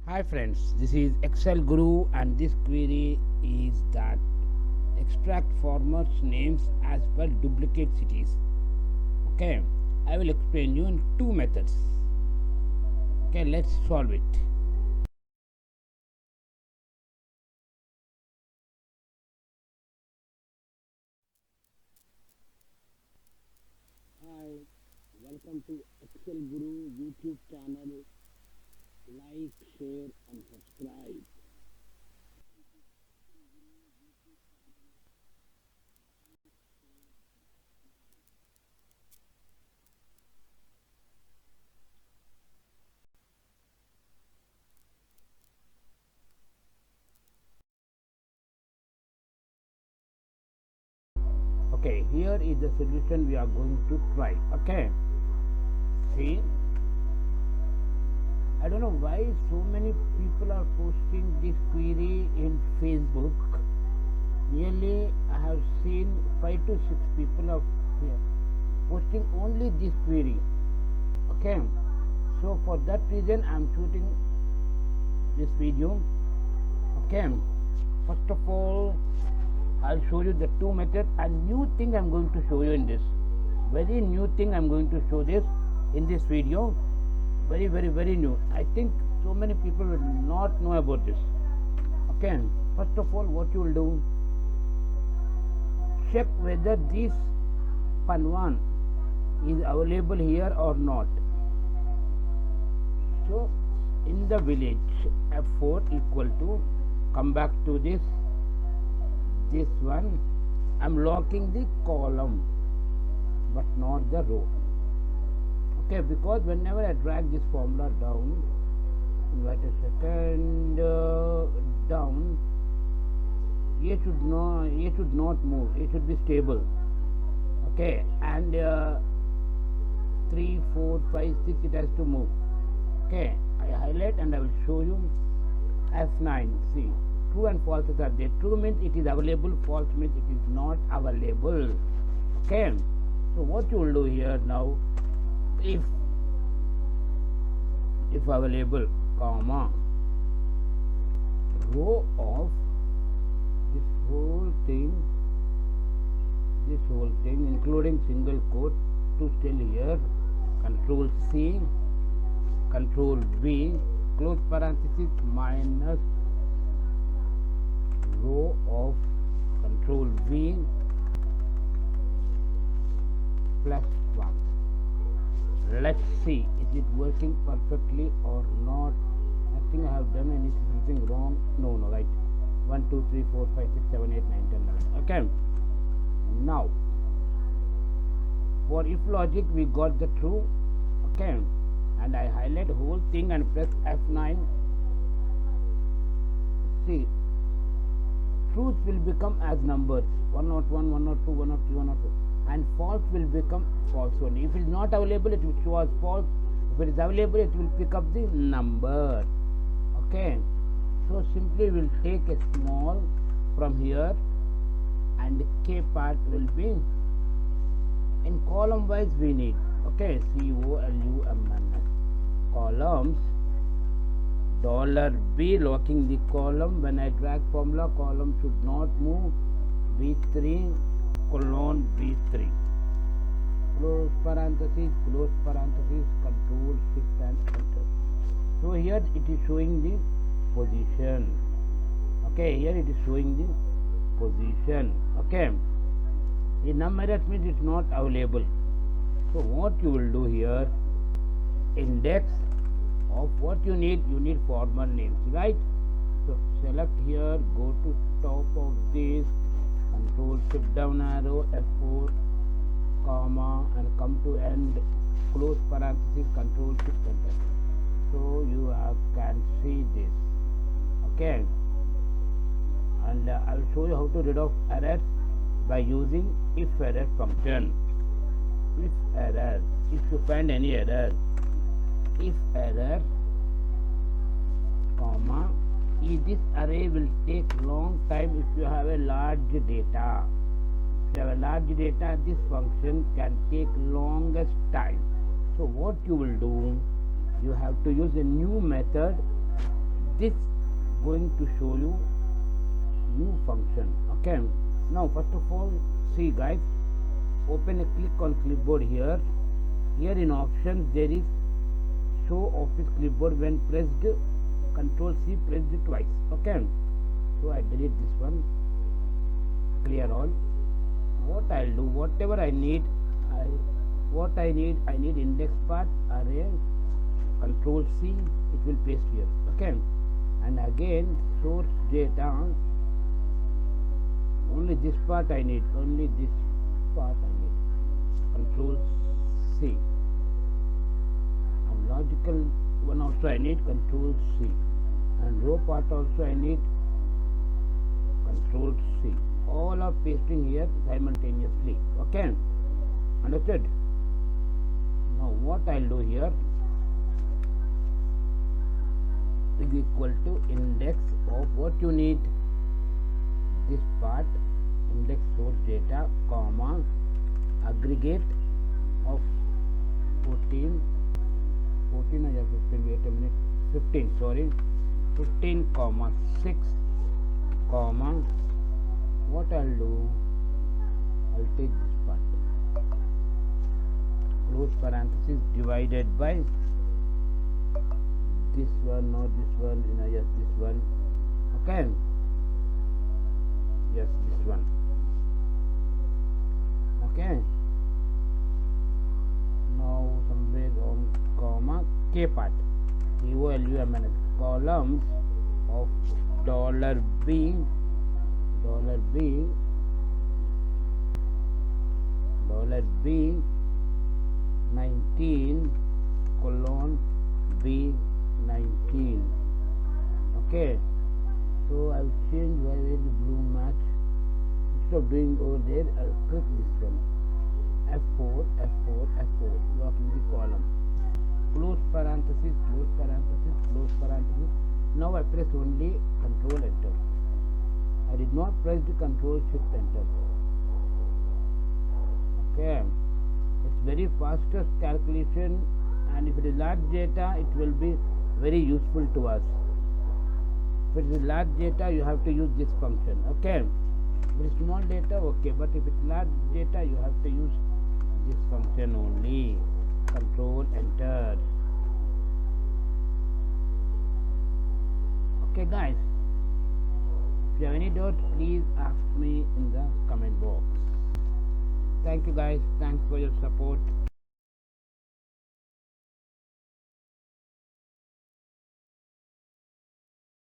Hi friends, this is Excel Guru and this query is that extract farmers names as per duplicate cities. Okay, I will explain you in two methods. Okay, let's solve it. Hi, welcome to Excel Guru YouTube channel. Like, share and subscribe. Okay, here is the solution we are going to try. Okay, see, I don't know why so many people are posting this query in Facebook. Nearly, I have seen 5 to 6 people are posting only this query. Okay, so for that reason, I am shooting this video. Okay, first of all, I'll show you the two methods. A new thing I'm going to show you in this. Very new thing I'm going to show this in this video. Very new. I think so many people will not know about this. Okay, first of all, what you will do, check whether this Panwan is available here or not. So in the village, F4 equal to, come back to this one. I'm locking the column but not the row. Okay, because whenever I drag this formula down, wait a second, down, it should not move, it should be stable. Okay, and 3 4 5 6 it has to move. Okay, I highlight and I will show you. F9, see, true and falses are there. True means it is available, false means it is not available. Okay, so what you will do here now, if available, comma, row of this whole thing including single quote to still here, control C, control V, close parenthesis, minus row of control V plus 1. Let's see, is it working perfectly or not? I think I have done anything wrong. No, right. 1 2 3 4 5 6 7 8 9 10 11. Okay, now for if logic we got the true. Okay, and I highlight whole thing and press F9. See, truth will become as numbers 101, 102, 103, 102, and false will become false only. If it is not available, it will show as false. If it is available, it will pick up the number. Okay, so simply we will take a small from here, and the K part will be in column wise we need. Okay, COLUMN columns, $B locking the column. When I drag formula, column should not move. B3 colon B3, close parenthesis, control shift and enter. So here it is showing the position. Okay, here it is showing the position. Okay, the num errors means it's not available. So what you will do here, index of what you need formal names, right? So select here, go to top of this, control shift down arrow, F4, comma, and come to end, close parenthesis, control shift enter. So you can see this. Okay, and I'll show you how to rid of errors by using if error function. If error, if you find any error, if error, comma, this array will take long time if you have a large data. If you have a large data, this function can take longest time. So what you will do, you have to use a new method this going to show you new function. Okay, now first of all, see guys, open a click on clipboard here. Here in options there is show office clipboard. When pressed Control C, pressed twice. Okay, so I delete this one, clear all. What I'll do, whatever I need, I need index part array, Control C, it will paste here. Okay, and again source data, only this part I need, Control C, and logical one also I need, Control C, and row part also I need, Control C. All are pasting here simultaneously. Okay, understood? Now what I'll do here is equal to index of what you need, this part, index source data, comma, aggregate of 14 or 15, wait a minute, 15, sorry, 15 comma 6 comma, what I'll do, I'll take this part, close parenthesis, divided by this one, not this one, yes, this one. Okay, yes, this one. Okay, now somewhere on comma K part, COLUMNS, columns of $B 19 colon B 19. Okay, so I'll change where the blue match. Instead of doing over there, I'll click this one, F4, lock in the column, close parenthesis, close parenthesis, close parenthesis. Now I press only Control Enter. I did not press the Control Shift Enter. Okay, it's very fastest calculation, and if it is large data, it will be very useful to us. If it is large data, you have to use this function. Okay, if it is small data, okay, but if it's large data, you have to use this function only. Control Enter. Okay guys, if you have any doubts, please ask me in the comment box. Thank you guys, thanks for your support.